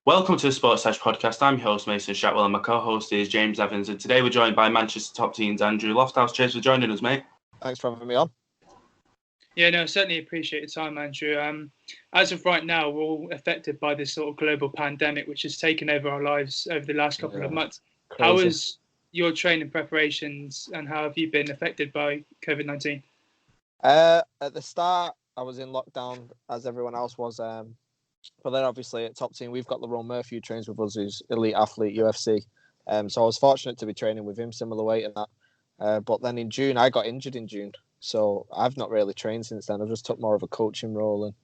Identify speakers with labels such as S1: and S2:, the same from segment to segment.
S1: Welcome to the Sports Sesh podcast. I'm your host, Mason Shatwell, and my co-host is James Evans. And today we're joined by Manchester top teams Andrew Lofthouse. Cheers for joining us, mate.
S2: Thanks for having me on.
S3: Yeah, no, certainly appreciate your time, Andrew. As of right now, we're all affected by this sort of global pandemic, which has taken over our lives over the last couple of months.
S2: Crazy.
S3: How is your training preparations and how have you been affected by COVID-19?
S2: At the start, I was in lockdown as everyone else was. But then obviously at top team, we've got Lerone Murphy who trains with us, who's elite athlete, UFC. So I was fortunate to be training with him, similar weight and that. But then in June, I got injured in June. So I've not really trained since then. I just took more of a coaching role and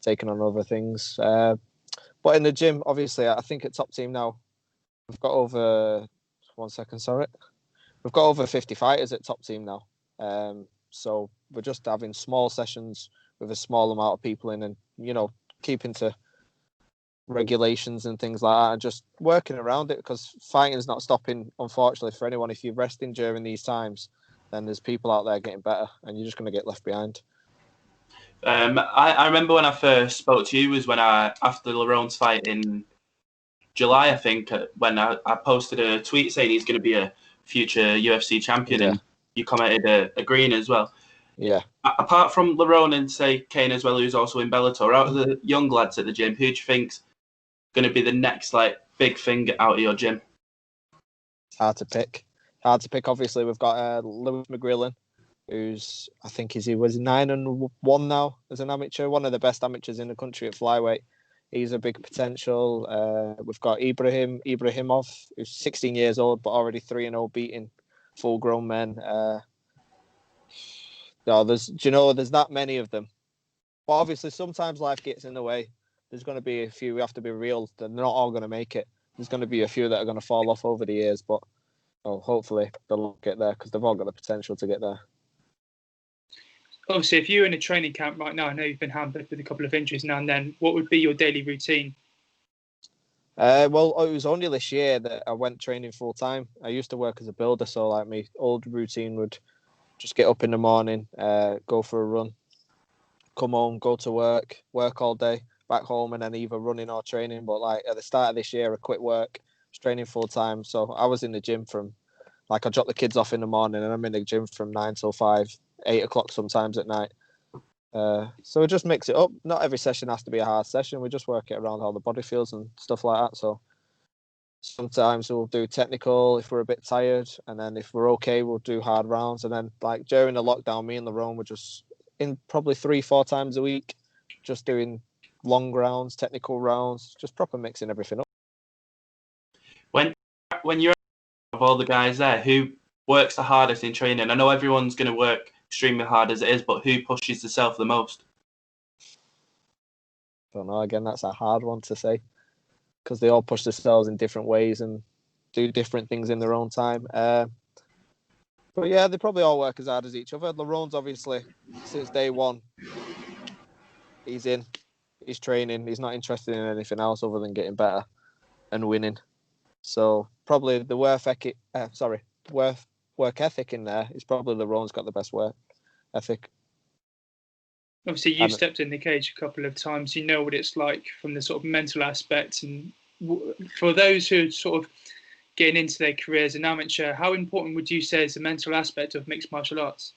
S2: taken on other things. But in the gym, obviously, I think at top team now, we've got over... We've got over 50 fighters at top team now. So we're just having small sessions with a small amount of people in and, keeping to regulations and things like that and just working around it because fighting's not stopping, unfortunately, for anyone. If you're resting during these times, then there's people out there getting better and you're just going to get left behind.
S1: I remember when I first spoke to you was when after Lerone's fight in July, I think, when I posted a tweet saying he's going to be a future UFC champion, and you commented agreeing as well.
S2: Yeah.
S1: Apart from Lerone and, say, Kane as well, who's also in Bellator, out of the young lads at the gym, who do you think's going to be the next big thing out of your gym?
S2: Hard to pick. Obviously, we've got Lewis McGrillen, who's, I think, he was 9-1 now as an amateur, one of the best amateurs in the country at flyweight. He's a big potential. We've got Ibrahimov, who's 16 years old, but already 3-0, beating full-grown men. There's that many of them. But obviously, sometimes life gets in the way. There's going to be a few, we have to be real, they're not all going to make it. There's going to be a few that are going to fall off over the years, but hopefully they'll get there because they've all got the potential to get there.
S3: Obviously, if you're in a training camp right now, I know you've been hampered with a couple of injuries now and then, what would be your daily routine?
S2: Well, it was only this year that I went training full time. I used to work as a builder, so my old routine would just get up in the morning, go for a run, come home, go to work all day, back home, and then either running or training. But at the start of this year, I quit work, was training full time. So I was in the gym from, I drop the kids off in the morning and I'm in the gym from 9 till 5, 8 o'clock sometimes at night. So we just mix it up. Not every session has to be a hard session. We just work it around how the body feels and stuff like that. So sometimes we'll do technical if we're a bit tired, and then if we're okay, we'll do hard rounds. And then during the lockdown, me and Lerone were just in probably 3-4 times a week, just doing long rounds, technical rounds, just proper mixing everything up.
S1: When you're of all the guys there, who works the hardest in training? I know everyone's going to work extremely hard as it is, but who pushes themselves the most?
S2: I don't know. Again, that's a hard one to say because they all push themselves in different ways and do different things in their own time. But yeah, they probably all work as hard as each other. Lerone's obviously, since day one, he's training. He's not interested in anything else other than getting better and winning. So probably the work ethic in there is probably Lerone's got the best work ethic.
S3: Obviously, you've stepped in the cage a couple of times. You know what it's like from the sort of mental aspect. And for those who are sort of getting into their career as an amateur, how important would you say is the mental aspect of mixed martial arts?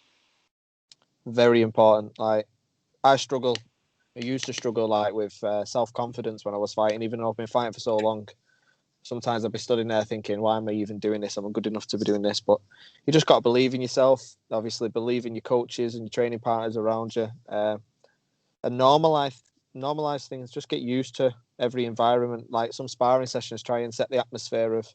S2: Very important. I used to struggle with self-confidence when I was fighting, even though I've been fighting for so long. Sometimes I'd be studying there thinking, why am I even doing this? I'm good enough to be doing this. But you just got to believe in yourself. Obviously, believe in your coaches and your training partners around you. And normalize things. Just get used to every environment. Some sparring sessions, try and set the atmosphere of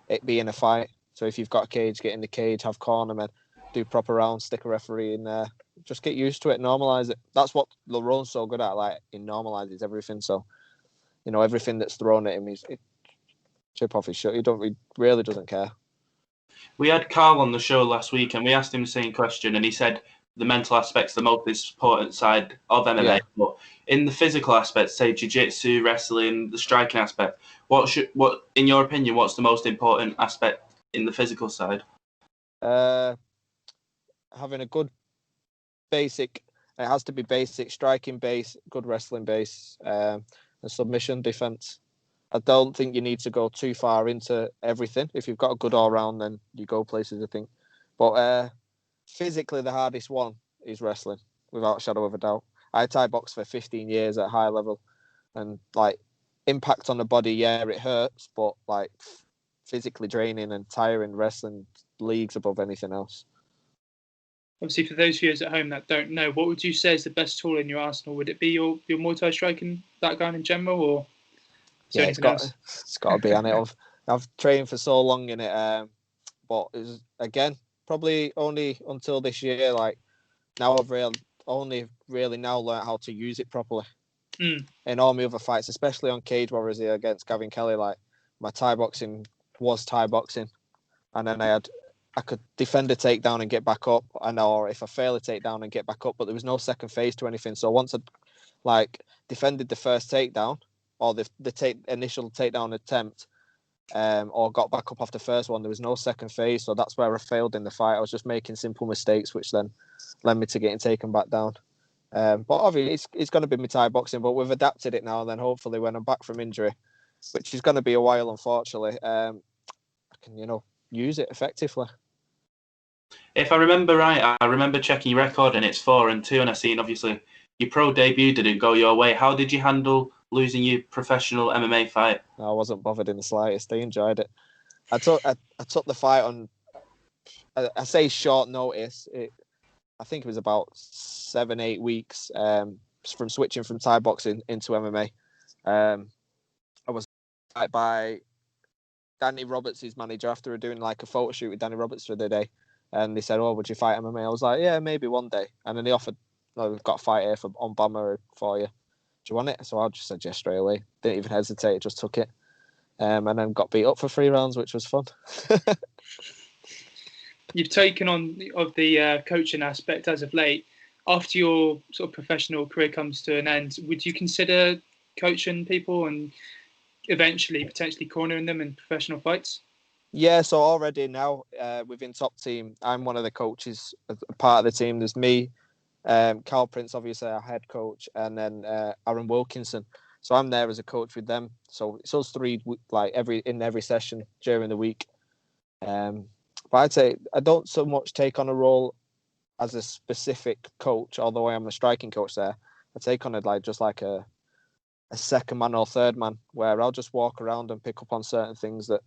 S2: it being a fight. So if you've got a cage, get in the cage, have cornermen, do proper rounds, stick a referee in there. Just get used to it, normalize it. That's what Lerone's so good at. He normalizes everything. So, everything that's thrown at him, he's chip off his shirt. He really doesn't care.
S1: We had Carl on the show last week and we asked him the same question and he said the mental aspect's the most important side of MMA. Yeah. But in the physical aspect, say jiu-jitsu, wrestling, the striking aspect, what in your opinion, what's the most important aspect in the physical side?
S2: Having a good basic, it has to be basic striking base, good wrestling base, and submission defense. I don't think you need to go too far into everything. If you've got a good all round, then you go places, I think. But physically, the hardest one is wrestling, without a shadow of a doubt. I Thai boxed for 15 years at high level, and like impact on the body, yeah, it hurts, but like physically draining and tiring, wrestling leagues above anything else.
S3: Obviously, for those viewers at home that don't know, what would you say is the best tool in your arsenal? Would it be your Muay Thai striking background in general, or is there anything else?
S2: It's got to be on it. I've trained for so long in it, but it's again probably only until this year. Like now, I've only really now learned how to use it properly. In all my other fights, especially on Cage Warriors here against Gavin Kelly, like my Thai boxing was Thai boxing, and then I could defend a takedown and get back up, or if I fail a takedown and get back up, but there was no second phase to anything. So once I like defended the first takedown or the initial takedown attempt, or got back up off the first one, there was no second phase. So that's where I failed in the fight. I was just making simple mistakes, which then led me to getting taken back down. But obviously, it's going to be my Thai boxing, but we've adapted it now. And then hopefully, when I'm back from injury, which is going to be a while, unfortunately, I can use it effectively.
S1: If I remember right, I remember checking your record and it's 4-2, and I've seen obviously your pro debut didn't go your way. How did you handle losing your professional MMA fight?
S2: I wasn't bothered in the slightest. I enjoyed it. I took the fight on. I say short notice. I think it was about 7-8 weeks from switching from Thai boxing into MMA. I was fight by Danny Roberts, his manager, after doing like a photo shoot with Danny Roberts for the day, and they said, "Oh, would you fight MMA?" I was like, "Yeah, maybe one day." And then they offered, "No, we've got a fight here on Bama for you. Do you want it?" So I just said yes straight away. Didn't even hesitate. Just took it, and then got beat up for 3 rounds, which was fun.
S3: You've taken on the coaching aspect as of late. After your sort of professional career comes to an end, would you consider coaching people and eventually potentially cornering them in professional fights?
S2: Yeah, so already now within Top Team, I'm one of the coaches, a part of the team. There's me, Carl Prince, obviously our head coach, and then Aaron Wilkinson. So I'm there as a coach with them. So it's us three, like in every session during the week. But I'd say I don't so much take on a role as a specific coach, although I am the striking coach there. I take on it just like a second man or third man, where I'll just walk around and pick up on certain things that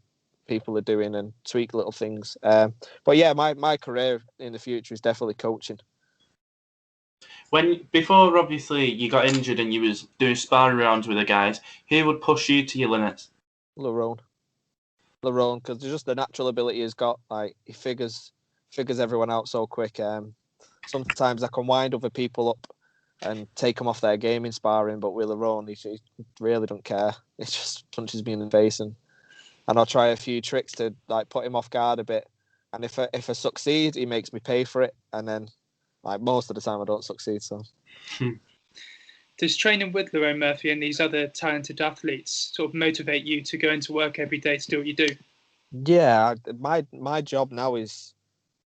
S2: people are doing and tweak little things. But yeah, my career in the future is definitely coaching.
S1: Before obviously you got injured and you was doing sparring rounds with the guys, who would push you to your limits?
S2: Lerone, because just the natural ability he's got. Like he figures everyone out so quick. Sometimes I can wind other people up and take them off their game in sparring, but with Lerone, he really don't care. He just punches me in the face, and I'll try a few tricks to like put him off guard a bit. And if I succeed, he makes me pay for it. And then, like most of the time, I don't succeed. So,
S3: does training with Lerone Murphy and these other talented athletes sort of motivate you to go into work every day to do what you do?
S2: Yeah, my job now is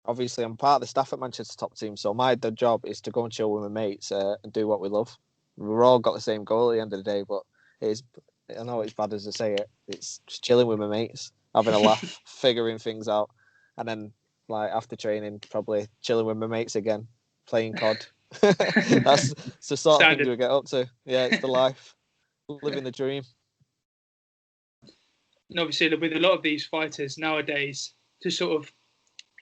S2: obviously I'm part of the staff at Manchester Top Team. So the job is to go and chill with my mates and do what we love. We've all got the same goal at the end of the day, but I know it's bad as I say it. It's just chilling with my mates, having a laugh, figuring things out, and then like after training, probably chilling with my mates again, playing COD. That's the sort of things we get up to. Yeah, it's the life, living the dream.
S3: And obviously, with a lot of these fighters nowadays, to sort of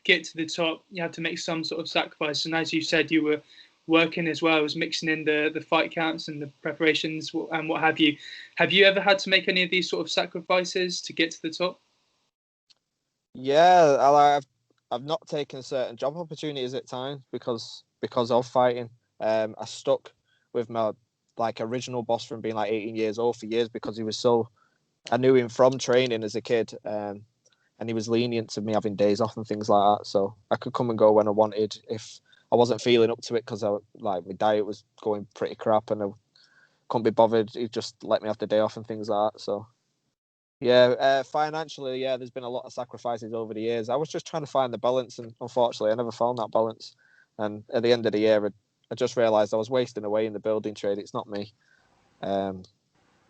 S3: get to the top, you have to make some sort of sacrifice. And as you said, you were working as well as mixing in the fight camps and the preparations and what have you. Have you ever had to make any of these sort of sacrifices to get to the top?
S2: Yeah, I've not taken certain job opportunities at times because of fighting. I stuck with my original boss from being 18 years old for years because he was so. I knew him from training as a kid, and he was lenient to me having days off and things like that. So I could come and go when I wanted if I wasn't feeling up to it because my diet was going pretty crap and I couldn't be bothered. He just let me have the day off and things like that. So yeah, financially, yeah, there's been a lot of sacrifices over the years. I was just trying to find the balance, and unfortunately, I never found that balance. And at the end of the year, I just realised I was wasting away in the building trade. It's not me. And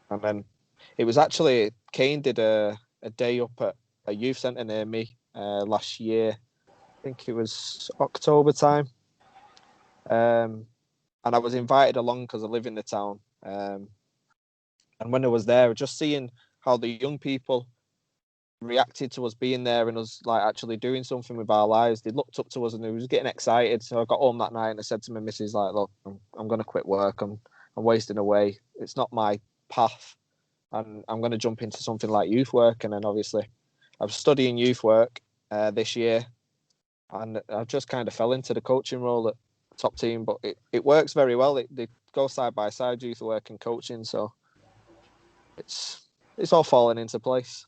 S2: then It was actually Kane did a day up at a youth centre near me last year. I think it was October time. And I was invited along because I live in the town. And when I was there, just seeing how the young people reacted to us being there and us like actually doing something with our lives, they looked up to us and they was getting excited. So I got home that night and I said to my missus, like, look, I'm going to quit work. I'm wasting away. It's not my path. And I'm going to jump into something like youth work. And then obviously I was studying youth work this year, and I just kind of fell into the coaching role at top team, but it works very well. They go side by side, youth work and coaching. So it's all falling into place.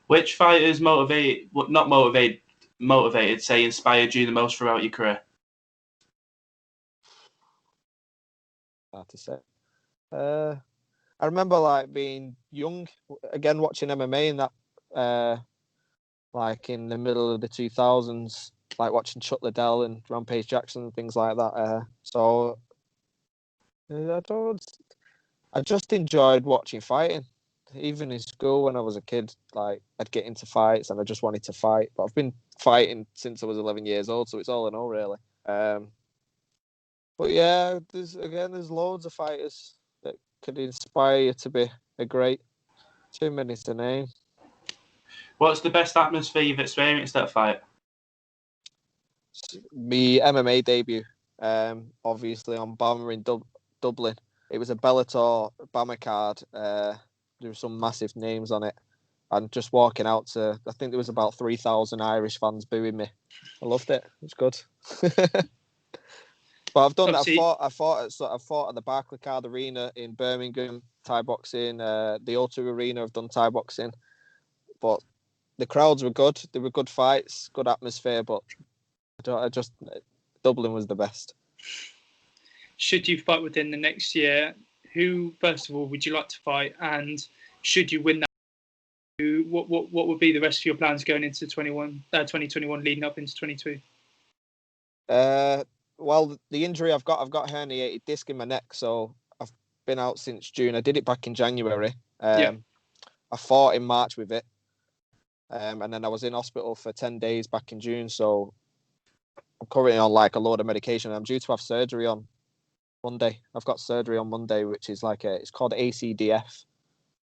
S1: Which fighters motivated, say inspired you the most throughout your career?
S2: Hard to say. I remember like being young, again watching MMA in that, like in the middle of the 2000s, like watching Chuck Liddell and Rampage Jackson and things like that. So I just enjoyed watching fighting. Even in school when I was a kid, like I'd get into fights and I just wanted to fight. But I've been fighting since I was 11 years old, so it's all in all really. But yeah, there's loads of fighters that could inspire you to be a great. Too many to name.
S1: What's the best atmosphere you've experienced at a fight?
S2: My MMA debut, obviously on Bama in Dublin. It was a Bellator Bama card. There were some massive names on it. And just walking out to, I think there was about 3,000 Irish fans booing me. I loved it. It was good. But I've done that. I fought at the Barclaycard Arena in Birmingham, Thai boxing. The O2 Arena, I've done Thai boxing. But the crowds were good. They were good fights, good atmosphere. But Dublin was the best.
S3: Should you fight within the next year, who first of all would you like to fight? And should you win that, what would be the rest of your plans going into 2021, leading up into 22?
S2: Well, the injury I've got herniated disc in my neck, so I've been out since June. I did it back in January. I fought in March with it, and then I was in hospital for 10 days back in June. So I'm currently on like a load of medication. I'm due to have surgery on Monday. I've got surgery on Monday, which is like it's called ACDF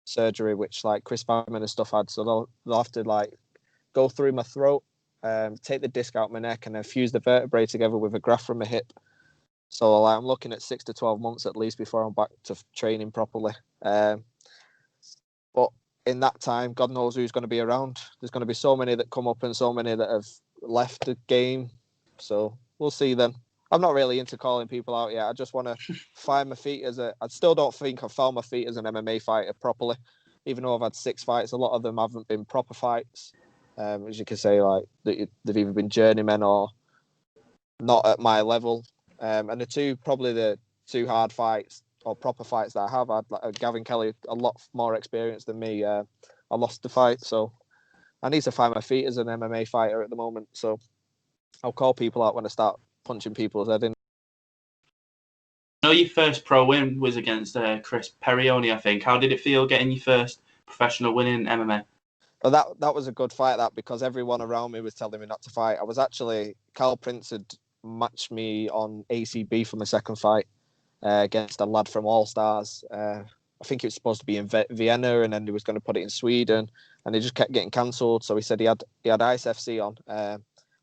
S2: surgery, which like Chris Bamman and stuff had. So they'll have to like go through my throat, take the disc out my neck, and then fuse the vertebrae together with a graft from my hip. So like, I'm looking at 6 to 12 months at least before I'm back to training properly. But in that time, God knows who's going to be around. There's going to be so many that come up and so many that have left the game. So we'll see then. I'm not really into calling people out yet. I just want to find my feet I still don't think I've found my feet as an MMA fighter properly. Even though I've had 6 fights, a lot of them haven't been proper fights. As you can say, like they've either been journeymen or not at my level. And the two hard fights or proper fights that I have had, like Gavin Kelly, a lot more experience than me. I lost the fight, so I need to find my feet as an MMA fighter at the moment. So I'll call people out when I start punching people's head in.
S1: I know your first pro win was against Chris Perioni, I think. How did it feel getting your first professional win in MMA?
S2: Well, that was a good fight, because everyone around me was telling me not to fight. I was actually, Carl Prince had matched me on ACB for my second fight against a lad from All Stars. I think it was supposed to be in Vienna, and then he was going to put it in Sweden, and it just kept getting cancelled. So he said he had Ice FC on,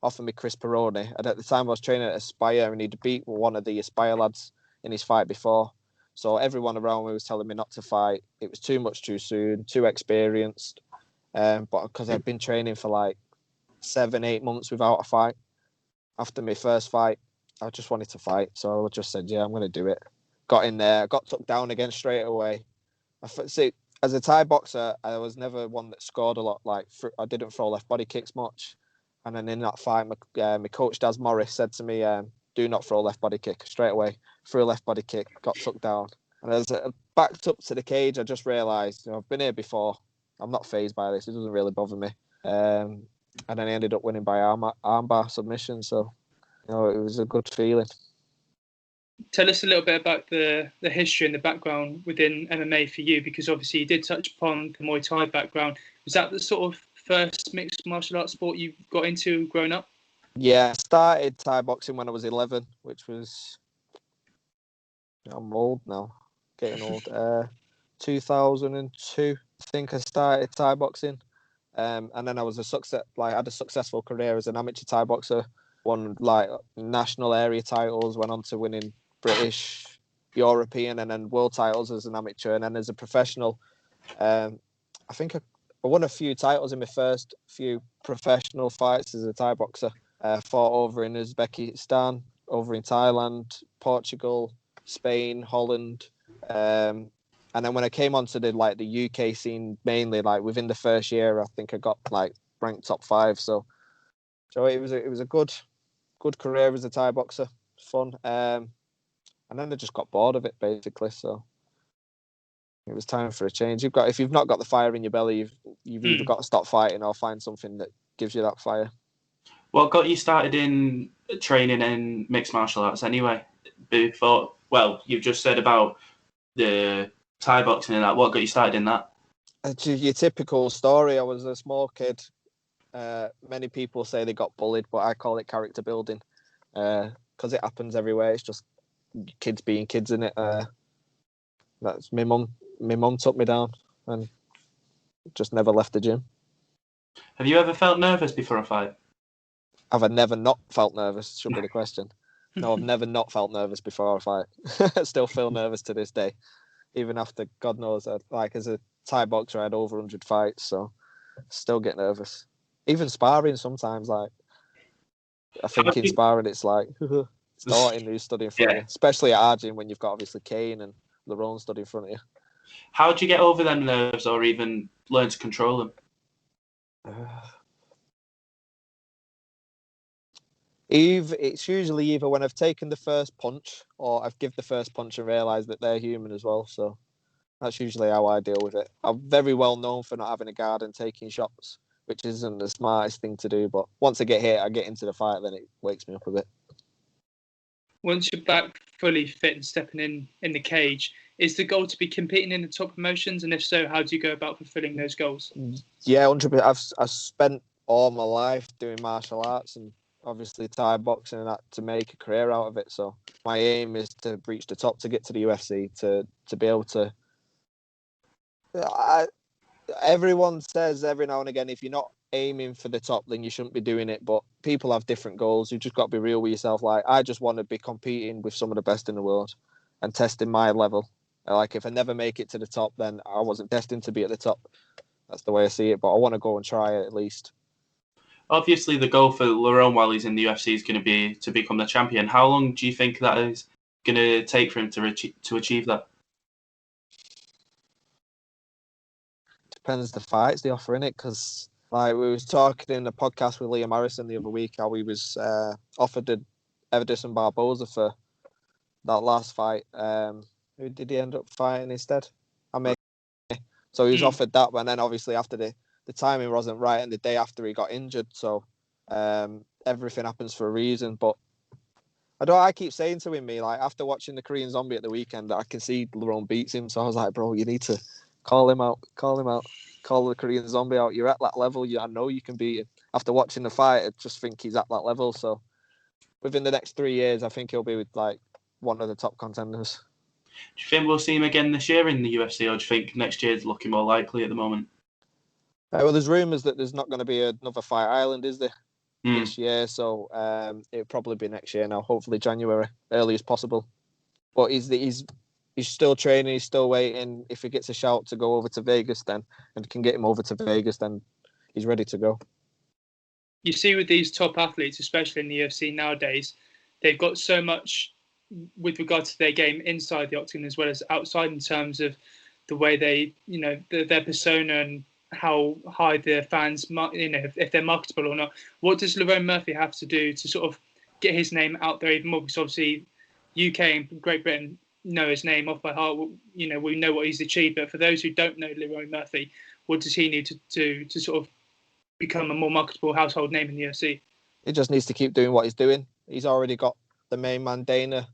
S2: offered me Chris Peroni. And at the time I was training at Aspire, and he'd beat one of the Aspire lads in his fight before. So everyone around me was telling me not to fight. It was too much too soon, too experienced. But because I'd been training for like 7-8 months without a fight, after my first fight, I just wanted to fight. So I just said, yeah, I'm going to do it. Got in there, got took down again straight away. See, as a Thai boxer, I was never one that scored a lot. Like I didn't throw left body kicks much. And then in that fight, my coach, Daz Morris, said to me, do not throw left body kick. Straight away, threw a left body kick, got took down. And as I backed up to the cage, I just realised, I've been here before. I'm not fazed by this. It doesn't really bother me. And then I ended up winning by armbar submission. So, it was a good feeling.
S3: Tell us a little bit about the history and the background within MMA for you, because obviously you did touch upon the Muay Thai background. Was that the sort of first mixed martial arts sport you got into growing up?
S2: Yeah, I started Thai boxing when I was 11, which was... I'm old now, getting old. 2002, I think I started Thai boxing. And then I was had a successful career as an amateur Thai boxer, won like national area titles, went on to winning British, European, and then world titles as an amateur. And then as a professional, I think I won a few titles in my first few professional fights as a Thai boxer. Fought over in Uzbekistan, over in Thailand, Portugal, Spain, Holland. And then when I came onto the UK scene, mainly like within the first year, I think I got like ranked top 5. So it was a good career as a Thai boxer, fun. And then I just got bored of it basically. So it was time for a change. If you've not got the fire in your belly, you've either got to stop fighting or find something that gives you that fire.
S1: What got you started in training in mixed martial arts anyway? Before, well, you've just said about the Thai boxing and that. What got you started in that?
S2: It's your typical story. I was a small kid. Many people say they got bullied, but I call it character building because it happens everywhere. It's just kids being kids, in it. That's my mum. My mum took me down and just never left the gym.
S1: Have you ever felt nervous before a fight?
S2: Have I never not felt nervous? Should be the question. No, I've never not felt nervous before a fight. I still feel nervous to this day, even after God knows. Like as a Thai boxer, I had over 100 fights, so still get nervous. Even sparring sometimes, like I think in sparring, it's like it's daunting who's stood in front of you, especially at Arjun when you've got obviously Kane and Lerone stood in front of you.
S1: How do you get over them nerves, or even learn to control them?
S2: It's usually either when I've taken the first punch or I've given the first punch and realised that they're human as well. So that's usually how I deal with it. I'm very well known for not having a guard and taking shots, which isn't the smartest thing to do. But once I get hit, I get into the fight, then it wakes me up a bit.
S3: Once you're back fully fit and stepping in the cage, is the goal to be competing in the top promotions? And if so, how do you go about fulfilling those goals?
S2: Yeah, 100%. I've spent all my life doing martial arts and obviously Thai boxing and that to make a career out of it. So my aim is to reach the top, to get to the UFC, to be able to. Everyone says every now and again, if you're not aiming for the top, then you shouldn't be doing it. But people have different goals. You've just got to be real with yourself. Like, I just want to be competing with some of the best in the world and testing my level. Like, if I never make it to the top, then I wasn't destined to be at the top. That's the way I see it. But I want to go and try it at least.
S1: Obviously, the goal for Lerone while he's in the UFC is going to be to become the champion. How long do you think that is going to take for him to achieve that?
S2: Depends the fights they offer in it, because like we was talking in a podcast with Liam Harrison the other week, how he was offered Everson Barboza for that last fight. Who did he end up fighting instead? So he was offered that, but then obviously after the timing wasn't right, and the day after he got injured. So everything happens for a reason. But I keep saying to him, like after watching the Korean Zombie at the weekend, I can see Lerone beats him. So I was like, bro, you need to call him out, call the Korean Zombie out. You're at that level. I know you can beat him. After watching the fight, I just think he's at that level. So within the next 3 years, I think he'll be with like one of the top contenders.
S1: Do you think we'll see him again this year in the UFC, or do you think next year's looking more likely at the moment?
S2: Well, there's rumours that there's not going to be another Fight Island, is there, this year? So it'll probably be next year now. Hopefully January, early as possible. But he's still training. He's still waiting. If he gets a shout to go over to Vegas, then and can get him over to Vegas, then he's ready to go.
S3: You see, with these top athletes, especially in the UFC nowadays, they've got so much with regard to their game inside the octagon as well as outside, in terms of the way they, their persona and how high their fans, if they're marketable or not. What does Lerone Murphy have to do to sort of get his name out there even more? Because obviously UK and Great Britain know his name off by heart. We know what he's achieved. But for those who don't know Lerone Murphy, what does he need to do to sort of become a more marketable household name in the UFC?
S2: He just needs to keep doing what he's doing. He's already got the main man Dana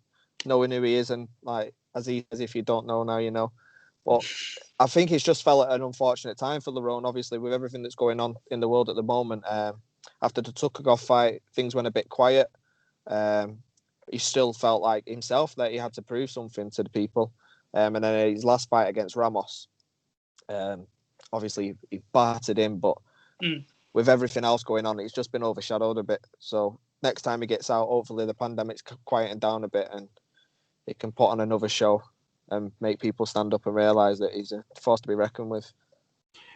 S2: knowing who he is, and like as if you don't know now, you know. But I think it's just fell at an unfortunate time for Lerone, obviously, with everything that's going on in the world at the moment. After the Tukhugov fight, things went a bit quiet. He still felt like himself that he had to prove something to the people. And then his last fight against Ramos, obviously he battered him, but with everything else going on, it's just been overshadowed a bit. So next time he gets out, hopefully the pandemic's quieting down a bit and he can put on another show and make people stand up and realise that he's a force to be reckoned with.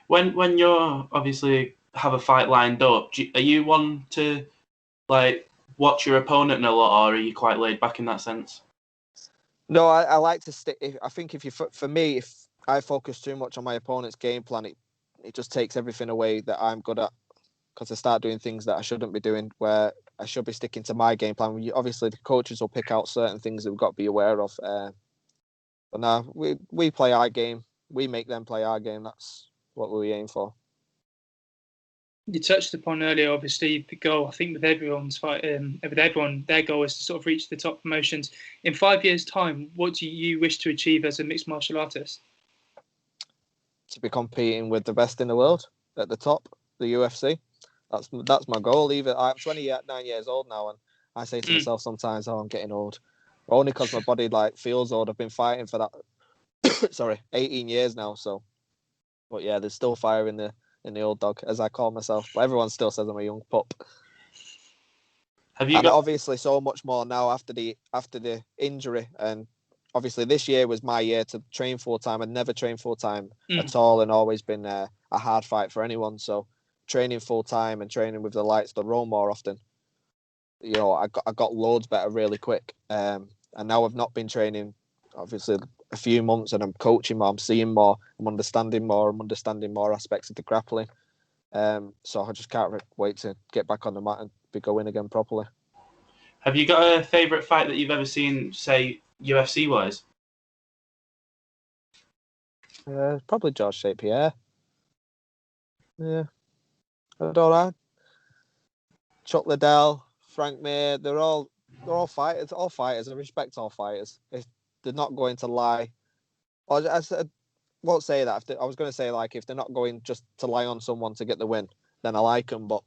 S1: When you're obviously have a fight lined up, are you one to like watch your opponent a lot, or are you quite laid back in that sense?
S2: No, I like to stick. I think for me, if I focus too much on my opponent's game plan, it just takes everything away that I'm good at, because I start doing things that I shouldn't be doing, where I should be sticking to my game plan. Obviously, the coaches will pick out certain things that we've got to be aware of. But no, we play our game. We make them play our game. That's what we aim for.
S3: You touched upon earlier, obviously, the goal. I think with everyone's fight, with everyone, their goal is to sort of reach the top promotions. In 5 years' time, what do you wish to achieve as a mixed martial artist?
S2: To be competing with the best in the world at the top, the UFC. That's my goal. I'm 29 years old now, and I say to myself sometimes, "Oh, I'm getting old." Only because my body feels old. I've been fighting for that. 18 years now. So, but yeah, there's still fire in the old dog, as I call myself. But everyone still says I'm a young pup. Obviously so much more now after the injury, and obviously this year was my year to train full time. I'd never trained full time at all, and always been a hard fight for anyone. So training full time and training with the lights, the row more often. You know, I got loads better really quick. And now I've not been training, obviously, a few months, and I'm coaching more, I'm seeing more, I'm understanding more aspects of the grappling. So I just can't wait to get back on the mat and be going again properly.
S1: Have you got a favourite fight that you've ever seen, say, UFC-wise?
S2: Probably George St. Pierre. Yeah. I don't know. Chuck Liddell, Frank Mir, they're all fighters. All fighters. I respect all fighters. If they're not going to lie, or I won't say that. I was going to say if they're not going just to lie on someone to get the win, then I like them. But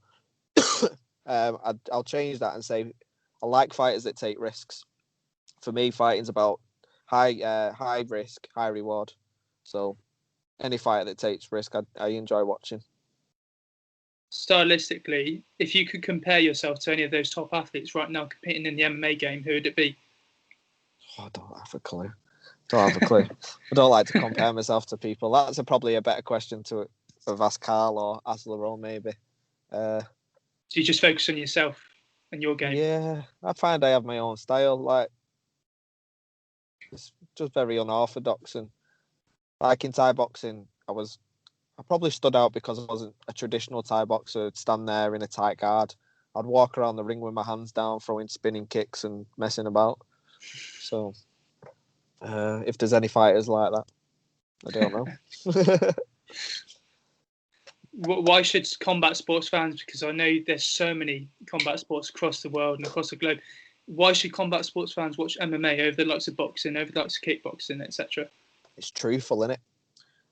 S2: I'll change that and say I like fighters that take risks. For me, fighting's about high risk, high reward. So any fighter that takes risk, I enjoy watching.
S3: Stylistically, if you could compare yourself to any of those top athletes right now competing in the MMA game, who would it be?
S2: I don't have a clue. I don't like to compare myself to people. That's probably a better question to ask Carl or ask Lerone, maybe.
S3: So you just focus on yourself and your game?
S2: Yeah, I find I have my own style. It's just very unorthodox. And in Thai boxing, I probably stood out because I wasn't a traditional Thai boxer. I'd stand there in a tight guard. I'd walk around the ring with my hands down, throwing spinning kicks and messing about. So, if there's any fighters like that, I don't know.
S3: Why should combat sports fans, because I know there's so many combat sports across the world and across the globe, why should combat sports fans watch MMA over the likes of boxing, over the likes of kickboxing, etc.?
S2: It's truthful, innit?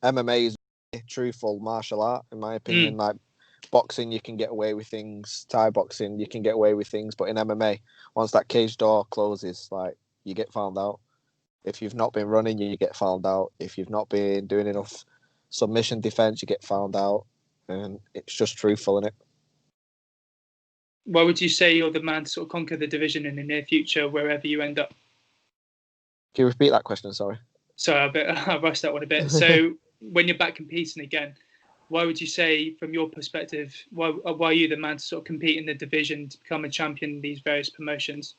S2: MMA is a truthful martial art, in my opinion. Boxing, you can get away with things. Thai boxing, you can get away with things. But in MMA, once that cage door closes, you get found out. If you've not been running, you get found out. If you've not been doing enough submission defense, you get found out. And it's just truthful, innit?
S3: Why would you say you're the man to sort of conquer the division in the near future, wherever you end up?
S2: Can you repeat that question? Sorry.
S3: Sorry, I rushed that one a bit. So when you're back competing again, why would you say, from your perspective, why are you the man to sort of compete in the division to become a champion in these various promotions?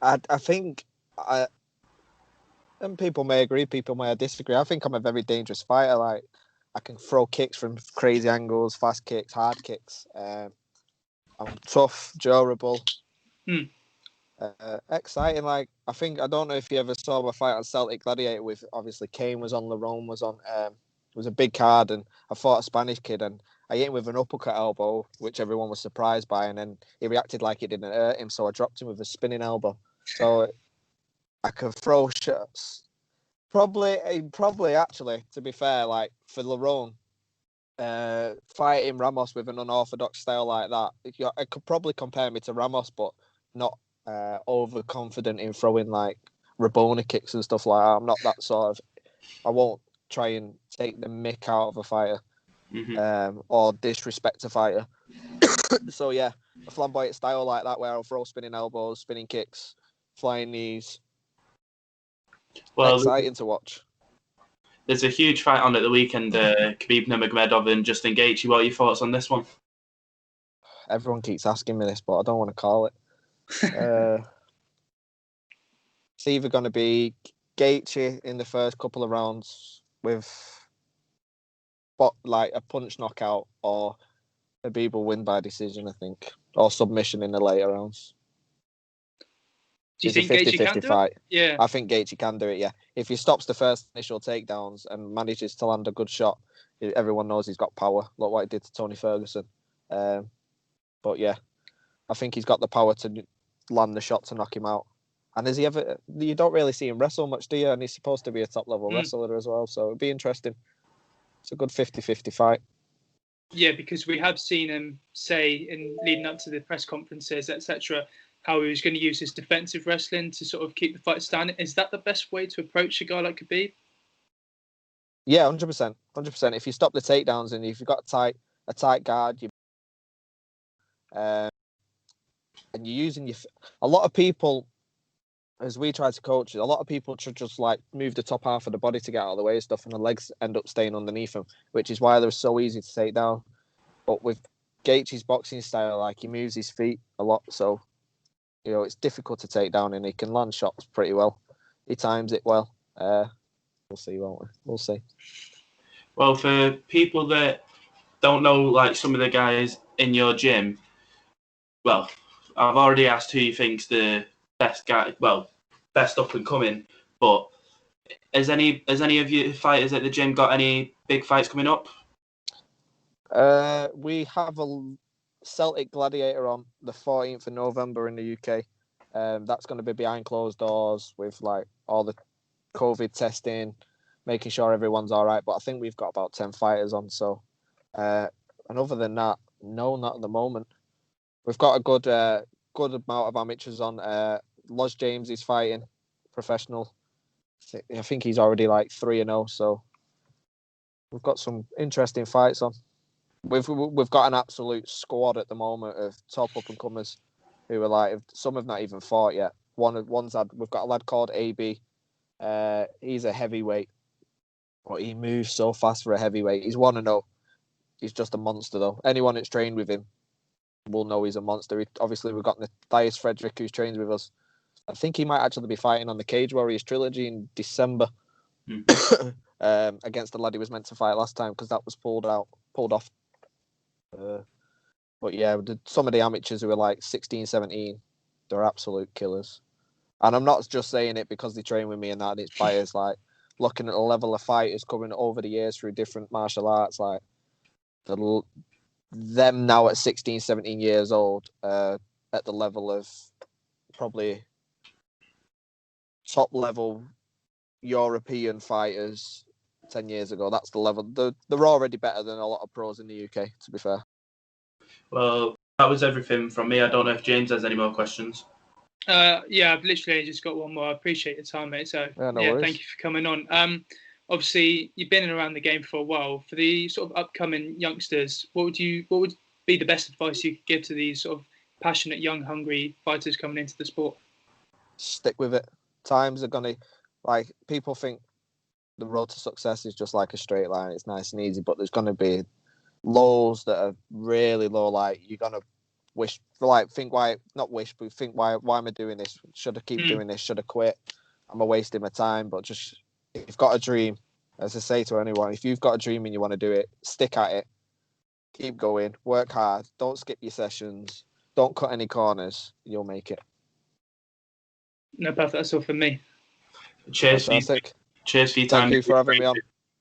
S2: I think, and people may agree, people may disagree. I think I'm a very dangerous fighter. I can throw kicks from crazy angles, fast kicks, hard kicks. I'm tough, durable, exciting. I don't know if you ever saw my fight on Celtic Gladiator with, obviously, Kane was on, Lerone was on. It was a big card, and I fought a Spanish kid, and I hit him with an uppercut elbow, which everyone was surprised by, and then he reacted like it didn't hurt him, so I dropped him with a spinning elbow. So I can throw shots. Probably actually, to be fair, like for Lerone, fighting Ramos with an unorthodox style like that, I could probably compare me to Ramos, but not overconfident in throwing like Rabona kicks and stuff like that. I'm not that sort of. I won't try and take the mick out of a fighter, or disrespect a fighter. So yeah, a flamboyant style like that where I'll throw spinning elbows, spinning kicks, flying knees. Well, exciting to watch.
S1: There's a huge fight on at the weekend, Khabib Nurmagomedov and Justin Gaethje. What are your thoughts on this one?
S2: Everyone keeps asking me this, but I don't want to call it. It's either going to be Gaethje in the first couple of rounds with like a punch knockout, or Khabib will win by decision, I think, or submission in the later rounds.
S3: Do you think Gaethje can do it? Yeah.
S2: I think Gaethje can do it, yeah. If he stops the first initial takedowns and manages to land a good shot, everyone knows he's got power. Look what he did to Tony Ferguson. But yeah, I think he's got the power to land the shot to knock him out. And has he ever... You don't really see him wrestle much, do you? And he's supposed to be a top-level wrestler as well, so it'd be interesting. It's a good 50-50 fight.
S3: Yeah, because we have seen him say, in leading up to the press conferences, etc., how he was going to use his defensive wrestling to sort of keep the fight standing. Is that the best way to approach a guy like Khabib?
S2: Yeah, 100%. 100%. If you stop the takedowns and if you've got a tight guard, and you're using a lot of people, as we try to coach it, a lot of people should just like move the top half of the body to get out of the way and stuff, and the legs end up staying underneath them, which is why they're so easy to take down. But with Gaethje's boxing style, like he moves his feet a lot, so it's difficult to take down, and he can land shots pretty well. He times it well. We'll see, won't we? We'll see.
S1: Well, for people that don't know, like some of the guys in your gym, well, I've already asked who you think's the best guy, best up and coming. But has any of you fighters at the gym got any big fights coming up?
S2: We have a Celtic Gladiator on the 14th of November in the UK. That's going to be behind closed doors with like all the COVID testing, making sure everyone's all right. But I think we've got about 10 fighters on. So, and other than that, no, not at the moment. We've got a good amount of amateurs on. Los James is fighting professional. I think he's already like 3-0. So we've got some interesting fights on. We've got an absolute squad at the moment of top up and comers who are like, some have not even fought yet. We've got a lad called AB. He's a heavyweight, but he moves so fast for a heavyweight. He's 1-0. He's just a monster though. Anyone that's trained with him will know he's a monster. Obviously, we've got Matthias Frederick who's trained with us. I think he might actually be fighting on the Cage Warriors trilogy in December against the lad he was meant to fight last time, because that was pulled off. But yeah, some of the amateurs who are like 16, 17, they're absolute killers. And I'm not just saying it because they train with me and that. It's fighters like looking at the level of fighters coming over the years through different martial arts, like them now at 16, 17 years old, at the level of probably top level European fighters 10 years ago. That's the level. They're already better than a lot of pros in the UK, to be fair.
S1: Well, that was everything from me. I don't know if James has any more questions.
S3: Yeah, I've literally just got one more. I appreciate your time, mate. So
S2: worries.
S3: Thank you for coming on. Obviously, you've been around the game for a while. For the sort of upcoming youngsters, what would be the best advice you could give to these sort of passionate, young, hungry fighters coming into the sport?
S2: Stick with it. Times are gonna, like, people think the road to success is just like a straight line. It's nice and easy, but there's gonna be lows that are really low. Like, you're gonna think why am I doing this? Should I keep doing this? Should I quit? Am I wasting my time? But just, if you've got a dream, as I say to anyone, if you've got a dream and you want to do it, stick at it. Keep going. Work hard. Don't skip your sessions. Don't cut any corners. You'll make it.
S3: No, perfect. That's all from me.
S1: Cheers for your time.
S2: Thank you for having me on.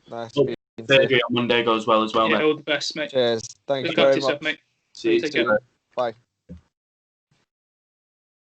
S2: Nice to be
S1: on Monday goes well as well,
S3: yeah,
S1: mate.
S3: all the best, mate.
S2: Cheers. Thank you
S3: very
S2: much.
S3: Mate.
S1: See you.
S3: Take care.
S2: Bye.